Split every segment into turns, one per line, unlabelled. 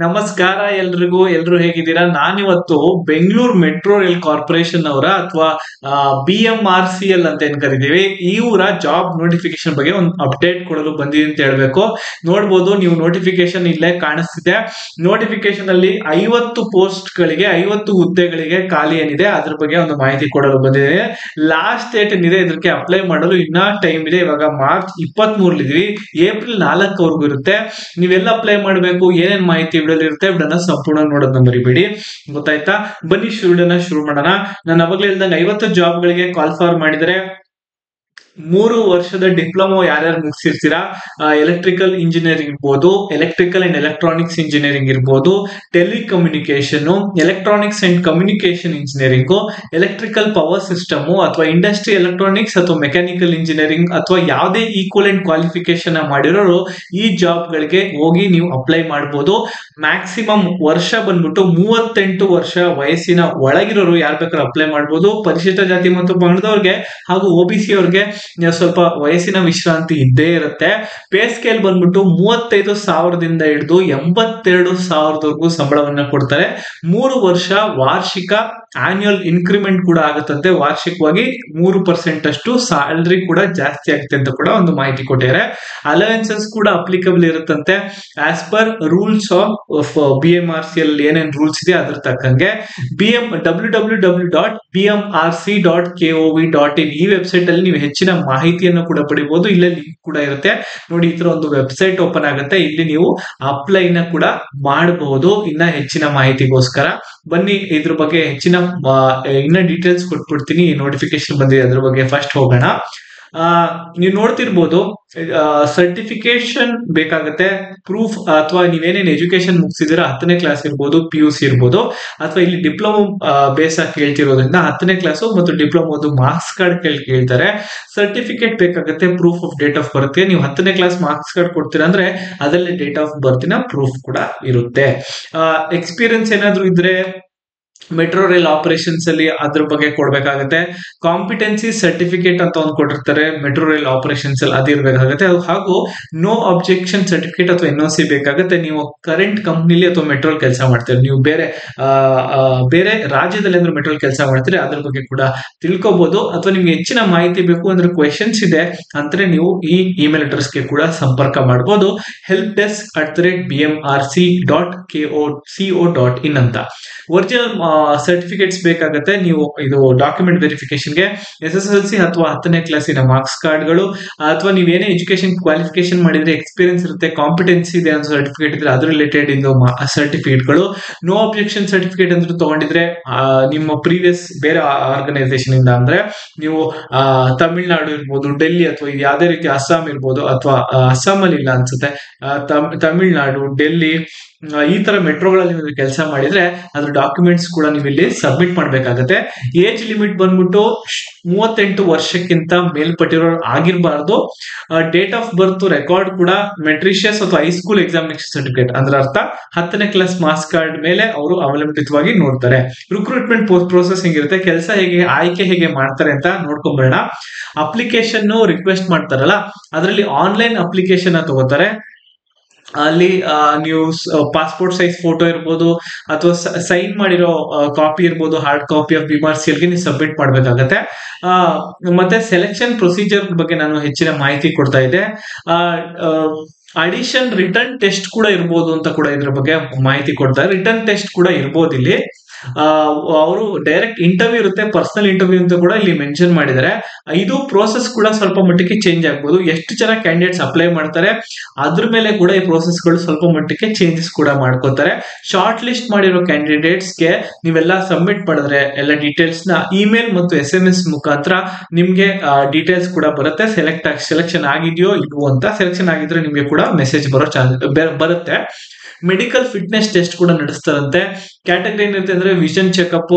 ನಮಸ್ಕಾರ ಎಲ್ರಿಗೂ. ಎಲ್ರು ಹೇಗಿದ್ದೀರಾ? ನಾನಿವತ್ತು ಬೆಂಗಳೂರು ಮೆಟ್ರೋ ರೈಲ್ ಕಾರ್ಪೊರೇಷನ್ ಅವರ ಅಥವಾ BMRCL ಅಂತ ಏನ್ ಕರಿತೀವಿ, ಇವರ ಜಾಬ್ ನೋಟಿಫಿಕೇಶನ್ ಬಗ್ಗೆ ಒಂದು ಅಪ್ಡೇಟ್ ಕೊಡಲು ಬಂದಿದೆ ಅಂತ ಹೇಳ್ಬೇಕು. ನೋಡ್ಬೋದು ನೀವು, ನೋಟಿಫಿಕೇಶನ್ ಇಲ್ಲೇ ಕಾಣಿಸ್ತಿದೆ. ನೋಟಿಫಿಕೇಶನ್ ಅಲ್ಲಿ 50 ಪೋಸ್ಟ್ ಗಳಿಗೆ 50 ಹುದ್ದೆಗಳಿಗೆ ಖಾಲಿ ಏನಿದೆ ಅದ್ರ ಬಗ್ಗೆ ಒಂದು ಮಾಹಿತಿ ಕೊಡಲು ಬಂದಿದೆ. ಲಾಸ್ಟ್ ಡೇಟ್ ಏನಿದೆ ಇದಕ್ಕೆ ಅಪ್ಲೈ ಮಾಡಲು ಇನ್ನ ಟೈಮ್ ಇದೆ. ಇವಾಗ ಮಾರ್ಚ್ 23 ಇದೀವಿ, ಏಪ್ರಿಲ್ 4 ವರೆಗೂ ಇರುತ್ತೆ. ನೀವೆಲ್ಲ ಅಪ್ಲೈ ಮಾಡಬೇಕು, ಏನೇನ್ ಮಾಹಿತಿ ವಿಡಿಯೋಲಿ ಇರುತ್ತೆ, ವಿಡಿಯೋನ ಸಂಪೂರ್ಣ ನೋಡೋದನ್ನ ಮರಿಬೇಡಿ. ಗೊತ್ತಾಯ್ತಾ? ಬನ್ನಿ ವಿಡಿಯೋನ ಶುರು ಮಾಡೋಣ. ನಾನು ಅವಾಗಲೇ ಹೇಳ್ದಂಗೆ 50 ಜಾಬ್ಗಳಿಗೆ ಕಾಲ್ ಫಾರ್ ಮಾಡಿದರೆ 3 ವರ್ಷದ ಡಿಪ್ಲೊಮಾ ಯಾರ್ಯಾರು ಮುಗಿಸಿರ್ತೀರಾ, ಎಲೆಕ್ಟ್ರಿಕಲ್ ಇಂಜಿನಿಯರಿಂಗ್ ಇರ್ಬೋದು, ಎಲೆಕ್ಟ್ರಿಕಲ್ ಅಂಡ್ ಎಲೆಕ್ಟ್ರಾನಿಕ್ಸ್ ಇಂಜಿನಿಯರಿಂಗ್ ಇರ್ಬೋದು, telecommunication, electronics and communication engineering, electrical power system ಅಥವಾ ಇಂಡಸ್ಟ್ರಿ ಎಲೆಕ್ಟ್ರಾನಿಕ್ಸ್ ಅಥವಾ ಮೆಕ್ಯಾನಿಕಲ್ ಇಂಜಿನಿಯರಿಂಗ್ ಅಥವಾ ಯಾವುದೇ ಈಕ್ವಲೆಂಟ್ ಕ್ವಾಲಿಫಿಕೇಶನ್ ಮಾಡಿರೋರು ಈ ಜಾಬ್ ಗಳಿಗೆ ಹೋಗಿ ನೀವು ಅಪ್ಲೈ ಮಾಡಬಹುದು. ಮ್ಯಾಕ್ಸಿಮಮ್ ವರ್ಷ ಬಂದ್ಬಿಟ್ಟು 38 ವರ್ಷ ವಯಸ್ಸಿನ ಒಳಗಿರೋರು ಯಾರು ಬೇಕಾದ್ರೂ ಅಪ್ಲೈ ಮಾಡಬಹುದು. ಪರಿಶಿಷ್ಟ ಜಾತಿ ಮತ್ತು ಪಂಗಡದವ್ರಿಗೆ ಹಾಗೂ OBC ಅವ್ರಿಗೆ ಸ್ವಲ್ಪ ವಯಸ್ಸಿನ ವಿಶ್ರಾಂತಿ ಇದ್ದೇ ಇರುತ್ತೆ. ಪೇ ಸ್ಕೇಲ್ ಬಂದ್ಬಿಟ್ಟು 35,000ದಿಂದ ಹಿಡಿದು 82,000ವರೆಗೂ ಸಂಬಳವನ್ನ ಕೊಡ್ತಾರೆ. 3 ವರ್ಷ ವಾರ್ಷಿಕ ಆನ್ಯುಯಲ್ ಇನ್ಕ್ರಿಮೆಂಟ್ ಕೂಡ ಆಗುತ್ತಂತೆ. ವಾರ್ಷಿಕವಾಗಿ 3% ಅಷ್ಟು ಸ್ಯಾಲರಿ ಕೂಡ ಜಾಸ್ತಿ ಆಗುತ್ತೆ ಅಂತ ಕೂಡ ಒಂದು ಮಾಹಿತಿ ಕೊಟ್ಟಿದ್ದಾರೆ. ಅಲವೆನ್ಸಸ್ ಕೂಡ ಅಪ್ಲಿಕಬಲ್ ಇರುತ್ತಂತೆ as per rules of BMRCL. ಏನೇನ್ ರೂಲ್ಸ್ ಇದೆ ಅದ್ರ ತಕ್ಕಂಗೆ www.bmrc.kov.in ಈ ವೆಬ್ಸೈಟ್ ಅಲ್ಲಿ ನೀವು ಹೆಚ್ಚಿನ ಮಾಹಿತಿಯನ್ನು ಕೂಡ ಪಡಿಬಹುದು. ಇಲ್ಲೇ ಲಿಂಕ್ ಕೂಡ ಇರುತ್ತೆ ನೋಡಿ. ಈ ತರ ಒಂದು ವೆಬ್ಸೈಟ್ ಓಪನ್ ಆಗುತ್ತೆ, ಇಲ್ಲಿ ನೀವು ಅಪ್ಲೈನ ಕೂಡ ಮಾಡಬಹುದು ಇನ್ನ ಹೆಚ್ಚಿನ ಮಾಹಿತಿಗೋಸ್ಕರ. ಬನ್ನಿ ಇದ್ರ ಬಗ್ಗೆ ಹೆಚ್ಚಿನ ಇನ್ನ ಡೀಟೇಲ್ಸ್ ಕೊಟ್ಬಿಡ್ತೀನಿ. ನೋಟಿಫಿಕೇಶನ್ ಬಂದಿದೆ, ಅದ್ರ ಬಗ್ಗೆ ಫಸ್ಟ್ ಹೋಗೋಣ. ನೀವು ನೋಡ್ತಿರ್ಬೋದು, ಸರ್ಟಿಫಿಕೇಶನ್ ಬೇಕಾಗುತ್ತೆ, ಪ್ರೂಫ್ ಅಥವಾ ನೀವೇನೇನು ಎಜುಕೇಶನ್ ಮುಗಿಸಿದಿರಾ, 10ನೇ ಕ್ಲಾಸ್ ಇರ್ಬೋದು, PUC ಇರ್ಬೋದು, ಅಥವಾ ಇಲ್ಲಿ ಡಿಪ್ಲೊಮಾ ಬೇಸ್ ಆಗಿ ಕೇಳ್ತಿರೋದ್ರಿಂದ 10ನೇ ಕ್ಲಾಸು ಮತ್ತು ಡಿಪ್ಲೊಮೋದು ಮಾರ್ಕ್ಸ್ ಕಾರ್ಡ್ ಕೇಳ್ತಾರೆ. ಸರ್ಟಿಫಿಕೇಟ್ ಬೇಕಾಗುತ್ತೆ, proof of date of birth. ನೀವು 10ನೇ ಕ್ಲಾಸ್ ಮಾರ್ಕ್ಸ್ ಕಾರ್ಡ್ ಕೊಡ್ತೀರಾ ಅಂದ್ರೆ ಅದರಲ್ಲಿ ಡೇಟ್ ಆಫ್ ಬರ್ತಿನ ಪ್ರೂಫ್ ಕೂಡ ಇರುತ್ತೆ. ಎಕ್ಸ್ಪೀರಿಯನ್ಸ್ ಏನಾದ್ರು ಇದ್ರೆ ಮೆಟ್ರೋ ರೈಲ್ ಆಪರೇಷನ್ಸ್ ಅಲ್ಲಿ ಅದ್ರ ಬಗ್ಗೆ ಕೊಡ್ಬೇಕಾಗತ್ತೆ. ಕಾಂಪಿಟೆನ್ಸಿ ಸರ್ಟಿಫಿಕೇಟ್ ಅಂತ ಒಂದು ಕೊಟ್ಟಿರ್ತಾರೆ ಮೆಟ್ರೋ ರೈಲ್ ಆಪರೇಷನ್ಸ್ ಅಲ್ಲಿ, ಅದಿರ್ಬೇಕಾಗತ್ತೆ. ಹಾಗೂ ನೋ ಅಬ್ಜೆಕ್ಷನ್ ಸರ್ಟಿಫಿಕೇಟ್ ಅಥವಾ NOC ಬೇಕಾಗುತ್ತೆ. ನೀವು ಕರೆಂಟ್ ಕಂಪ್ನಿಲಿ ಅಥವಾ ಮೆಟ್ರೋಲ್ ಕೆಲಸ ಮಾಡ್ತೀರಿ, ನೀವು ಬೇರೆ ರಾಜ್ಯದಲ್ಲಿ ಅಂದ್ರೆ ಮೆಟ್ರೋಲ್ ಕೆಲಸ ಮಾಡ್ತೀರಿ, ಅದ್ರ ಬಗ್ಗೆ ಕೂಡ ತಿಳ್ಕೊಬಹುದು. ಅಥವಾ ನಿಮ್ಗೆ ಹೆಚ್ಚಿನ ಮಾಹಿತಿ ಬೇಕು ಅಂದ್ರೆ ಕ್ವೆಶನ್ಸ್ ಇದೆ ಅಂದ್ರೆ ನೀವು ಈ ಇಮೇಲ್ ಅಡ್ರೆಸ್ಗೆ ಕೂಡ ಸಂಪರ್ಕ ಮಾಡಬಹುದು. helpdesk@bmrc.co.in ಅಂತ. ಒರಿಜಿನಲ್ ಸರ್ಟಿಫಿಕೇಟ್ಸ್ ಬೇಕಾಗುತ್ತೆ. ನೀವು ಇದು ಡಾಕ್ಯುಮೆಂಟ್ ವೆರಿಫಿಕೇಶನ್ಗೆ SSLC ಅಥವಾ 10ನೇ ಕ್ಲಾಸಿನ ಮಾರ್ಕ್ಸ್ ಕಾರ್ಡ್ಗಳು, ಅಥವಾ ನೀವೇನೇ ಎಜುಕೇಶನ್ ಕ್ವಾಲಿಫಿಕೇಶನ್ ಮಾಡಿದ್ರೆ ಎಕ್ಸ್ಪೀರಿಯನ್ಸ್ ಇರುತ್ತೆ, ಕಾಂಪಿಟೆನ್ಸಿ ಇದೆ ಅನ್ನೋ ಸರ್ಟಿಫಿಕೇಟ್ ಇದ್ರೆ ಅದ್ರ ರಿಲೇಟೆಡ್ ಇಂದು ಸರ್ಟಿಫಿಕೇಟ್ಗಳು. ನೋ ಅಬ್ಜೆಕ್ಷನ್ ಸರ್ಟಿಫಿಕೇಟ್ ಅಂತ ತಗೊಂಡಿದ್ರೆ ನಿಮ್ಮ ಪ್ರೀವಿಯಸ್ ಬೇರೆ ಆರ್ಗನೈಸೇಷನ್ ಇಂದ, ಅಂದ್ರೆ ನೀವು ತಮಿಳ್ನಾಡು ಇರ್ಬೋದು, ಡೆಲ್ಲಿ ಅಥವಾ ಯಾವುದೇ ರೀತಿ ಅಸ್ಸಾಂ ಇರ್ಬೋದು, ಅಥವಾ ಅಸ್ಸಾಂ ಅಲ್ಲಿ ಇಲ್ಲ ಅನ್ಸುತ್ತೆ, ತಮಿಳ್ನಾಡು, ಡೆಲ್ಲಿ ಈ ತರ ಮೆಟ್ರೋಗಳಲ್ಲಿ ಕೆಲಸ ಮಾಡಿದ್ರೆ ಅದ್ರ ಡಾಕ್ಯುಮೆಂಟ್ಸ್ ಕೂಡ ನೀವು ಇಲ್ಲಿ ಸಬ್ಮಿಟ್ ಮಾಡ್ಬೇಕಾಗತ್ತೆ. ಏಜ್ ಲಿಮಿಟ್ ಬಂದ್ಬಿಟ್ಟು 38 ವರ್ಷಕ್ಕಿಂತ ಮೇಲ್ಪಟ್ಟಿರೋರು ಆಗಿರಬಾರ್ದು. ಡೇಟ್ ಆಫ್ ಬರ್ತ್ ರೆಕಾರ್ಡ್ ಕೂಡ ಮೆಟ್ರಿಷಿಯಸ್ ಅಥವಾ ಹೈಸ್ಕೂಲ್ ಎಕ್ಸಾಮಿನೇಷನ್ ಸರ್ಟಿಫಿಕೇಟ್, ಅಂದ್ರೆ ಅರ್ಥ 10ನೇ ಕ್ಲಾಸ್ ಮಾರ್ಕ್ಸ್ ಕಾರ್ಡ್ ಮೇಲೆ ಅವರು ಅವಲಂಬಿತವಾಗಿ ನೋಡ್ತಾರೆ. ರಿಕ್ರೂಟ್ಮೆಂಟ್ ಪ್ರೋಸೆಸ್ ಹೆಂಗಿರುತ್ತೆ, ಕೆಲಸ ಆಯ್ಕೆ ಹೇಗೆ ಮಾಡ್ತಾರೆ ಅಂತ ನೋಡ್ಕೊಂಡ್ಬರೋಣ. ಅಪ್ಲಿಕೇಶನ್ ರಿಕ್ವೆಸ್ಟ್ ಮಾಡ್ತಾರಲ್ಲ, ಅದರಲ್ಲಿ ಆನ್ಲೈನ್ ಅಪ್ಲಿಕೇಶನ್ ತಗೋತಾರೆ. ಅಲ್ಲಿ ನೀವು ಪಾಸ್ಪೋರ್ಟ್ ಸೈಜ್ ಫೋಟೋ ಇರ್ಬೋದು ಅಥವಾ ಸೈನ್ ಮಾಡಿರೋ ಕಾಪಿ ಇರ್ಬೋದು, ಹಾರ್ಡ್ ಕಾಪಿ ಆಫ್ BMRCL ಗೆ ನೀವು ಸಬ್ಮಿಟ್ ಮಾಡ್ಬೇಕಾಗತ್ತೆ. ಮತ್ತೆ ಸೆಲೆಕ್ಷನ್ ಪ್ರೊಸೀಜರ್ ಬಗ್ಗೆ ನಾನು ಹೆಚ್ಚಿನ ಮಾಹಿತಿ ಕೊಡ್ತಾ ಇದ್ದೆ. ಅಡಿಷನ್ ರಿಟರ್ನ್ ಟೆಸ್ಟ್ ಕೂಡ ಇರ್ಬೋದು ಅಂತ ಕೂಡ ಇದ್ರ ಬಗ್ಗೆ ಮಾಹಿತಿ ಕೊಡ್ತಾರೆ. ರಿಟರ್ನ್ ಟೆಸ್ಟ್ ಕೂಡ ಇರ್ಬೋದು ಇಲ್ಲಿ. ಅವರು ಡೈರೆಕ್ಟ್ ಇಂಟರ್ವ್ಯೂ ಇರುತ್ತೆ, ಪರ್ಸನಲ್ ಇಂಟರ್ವ್ಯೂ ಅಂತ ಕೂಡ ಇಲ್ಲಿ ಮೆನ್ಷನ್ ಮಾಡಿದ್ದಾರೆ. ಇದು ಪ್ರೋಸೆಸ್ ಕೂಡ ಸ್ವಲ್ಪ ಮಟ್ಟಿಗೆ ಚೇಂಜ್ ಆಗ್ಬೋದು. ಎಷ್ಟು ಜನ ಕ್ಯಾಂಡಿಡೇಟ್ಸ್ ಅಪ್ಲೈ ಮಾಡ್ತಾರೆ ಅದ್ರ ಮೇಲೆ ಕೂಡ ಈ ಪ್ರೋಸೆಸ್ ಗಳು ಸ್ವಲ್ಪ ಮಟ್ಟಿಗೆ ಚೇಂಜಸ್ ಕೂಡ ಮಾಡ್ಕೋತಾರೆ. ಶಾರ್ಟ್ ಲಿಸ್ಟ್ ಮಾಡಿರೋ ಕ್ಯಾಂಡಿಡೇಟ್ಸ್ಗೆ ನೀವೆಲ್ಲ ಸಬ್ಮಿಟ್ ಮಾಡಿದ್ರೆ ಎಲ್ಲ ಡೀಟೇಲ್ಸ್ ನ ಇಮೇಲ್ ಮತ್ತು SMS ಮುಖಾಂತರ ನಿಮ್ಗೆ ಡೀಟೇಲ್ಸ್ ಕೂಡ ಬರುತ್ತೆ. ಸೆಲೆಕ್ಷನ್ ಆಗಿದೆಯೋ ಇಲ್ವೋ ಅಂತ. ಸೆಲೆಕ್ಷನ್ ಆಗಿದ್ರೆ ನಿಮ್ಗೆ ಕೂಡ ಮೆಸೇಜ್ ಬರುತ್ತೆ. ಮೆಡಿಕಲ್ ಫಿಟ್ನೆಸ್ ಟೆಸ್ಟ್ ಕೂಡ ನಡೆಸ್ತಾರಂತೆ. ಕ್ಯಾಟಗರಿ ಏನಿರುತ್ತೆ ಅಂದ್ರೆ vision checkup,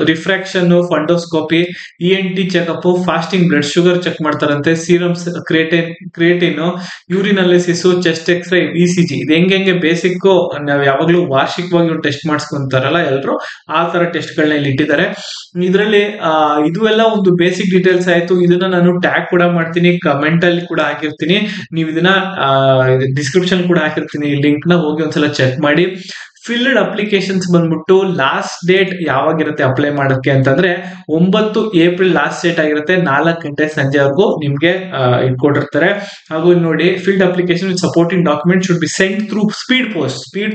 refraction, fundoscopy, ENT checkup, fasting blood sugar check ಮಾಡ್ತಾರಂತೆ, serums, creatine, urinalysis, chest x-ray, ECG. ಇದು ಹೆಂಗೆ ಬೇಸಿಕ್ ನಾವು ಯಾವಾಗ್ಲೂ ವಾರ್ಷಿಕವಾಗಿ ಟೆಸ್ಟ್ ಮಾಡಿಸ್ಕೊಂತಾರಲ್ಲ ಎಲ್ಲರೂ, ಆ ತರ ಟೆಸ್ಟ್ ಗಳನ್ನ ಇಲ್ಲಿ ಇಟ್ಟಿದ್ದಾರೆ. ಇದರಲ್ಲಿ ಇದು ಎಲ್ಲ ಒಂದು ಬೇಸಿಕ್ ಡೀಟೇಲ್ಸ್ ಆಯ್ತು. ಇದನ್ನ ನಾನು ಟ್ಯಾಗ್ ಕೂಡ ಮಾಡ್ತೀನಿ, ಕಮೆಂಟ್ ಅಲ್ಲಿ ಕೂಡ ಹಾಕಿರ್ತೀನಿ. ನೀವು ಇದನ್ನ ಡಿಸ್ಕ್ರಿಪ್ಷನ್ ಕೂಡ ಹಾಕಿರ್ತೀನಿ ಲಿಂಕ್. ಲಿಂಕ್ ನ ಹೋಗಿ ಒಂದ್ಸಲ ಚೆಕ್ ಮಾಡಿ. ಫಿಲ್ಡ್ ಅಪ್ಲಿಕೇಶನ್ಸ್ ಬಂದ್ಬಿಟ್ಟು ಲಾಸ್ಟ್ ಡೇಟ್ ಯಾವಾಗಿರುತ್ತೆ ಅಪ್ಲೈ ಮಾಡೋಕ್ಕೆ ಅಂತಂದ್ರೆ 9 ಏಪ್ರಿಲ್ ಲಾಸ್ಟ್ ಡೇಟ್ ಆಗಿರುತ್ತೆ. 4 ಗಂಟೆ ಸಂಜೆವರೆಗೂ ನಿಮ್ಗೆ ಇಟ್ಕೊಟ್ಟಿರ್ತಾರೆ. ಹಾಗೂ ನೋಡಿ, filled application with supporting document should be send through speed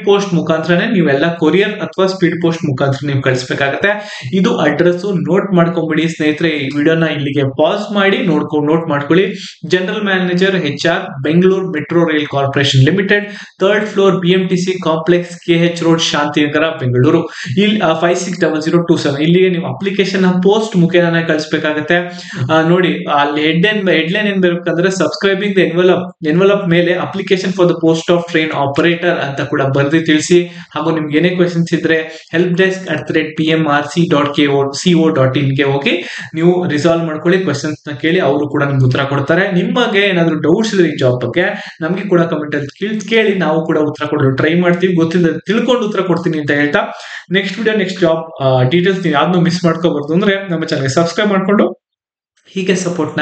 post ಮುಖಾಂತರನೇ ನೀವೆಲ್ಲ ಕೊರಿಯರ್ ಅಥವಾ ಸ್ಪೀಡ್ ಪೋಸ್ಟ್ ಮುಖಾಂತರ ನೀವು ಕಳಿಸ್ಬೇಕಾಗತ್ತೆ. ಇದು ಅಡ್ರೆಸ್ ನೋಟ್ ಮಾಡ್ಕೊಂಡ್ಬಿಡಿ ಸ್ನೇಹಿತರೆ. ಈ ವಿಡಿಯೋನ ಇಲ್ಲಿಗೆ ಪಾಸ್ ಮಾಡಿ ನೋಟ್ ಮಾಡ್ಕೊಳ್ಳಿ. General manager HR, Bengaluru metro rail corporation limited, 3rd floor BMTC complex, KH road, Shantinagar, Bengaluru. ಇಲ್ಲಿ 560027 ಇಲ್ಲಿಗೆ ನೀವು ಅಪ್ಲಿಕೇಶನ್ ಪೋಸ್ಟ್ ಮುಖೇನ ಕಳಿಸಬೇಕಾಗತ್ತೆ. ನೋಡಿ, ಅಲ್ಲಿ ಹೆಡ್ಲೈನ್ ಏನ್ ಬೇಕಂದ್ರೆ ಸಬ್ಸ್ಕ್ರೈಬಿಂಗ್ ದ ಎನ್ವಲಪ್ ಮೇಲೆ application for the post of train operator ಅಂತ ಕೂಡ ಬರೆದು ತಿಳಿಸಿ. ಹಾಗೂ ನಿಮ್ಗೆ ಏನೇ ಕ್ವೆಶನ್ಸ್ ಇದ್ರೆ helpdesk@pmrc.co.in ಗೆ ಹೋಗಿ ನೀವು ರಿಸಾಲ್ವ್ ಮಾಡ್ಕೊಳ್ಳಿ. ಕ್ವೆಶನ್ಸ್ ನ ಕೇಳಿ, ಅವರು ಕೂಡ ನಿಮ್ಗೆ ಉತ್ತರ ಕೊಡ್ತಾರೆ. ನಿಮಗೆ ಏನಾದ್ರು ಡೌಟ್ಸ್ ಇದ್ರೆ ಈ ಜಾಬ್ ಬಗ್ಗೆ ನಮ್ಗೆ ಕೂಡ ಕಮೆಂಟ್ ಅಲ್ಲಿ ಕೇಳಿ, ನಾವು ಕೂಡ ಉತ್ತರ ಕೊಡಲು ಟ್ರೈ ಮಾಡ್ತೀವಿ. ಗೊತ್ತಿಲ್ಲ ತಿಳ್ಕೊಂಡು ಉತ್ತರ ಕೊಡ್ತೀನಿ ಅಂತ ಹೇಳ್ತಾ, next video next job details ನೀವು ಯಾವ್ದನ್ನು ಮಿಸ್ ಮಾಡ್ಕೋಬಾರ್ದು ಅಂದ್ರೆ ನಮ್ಮ ಚಾನಲ್ ಸಬ್ಸ್ಕ್ರೈಬ್ ಮಾಡ್ಕೊಂಡು ಹೀಗೆ ಸಪೋರ್ಟ್ ನ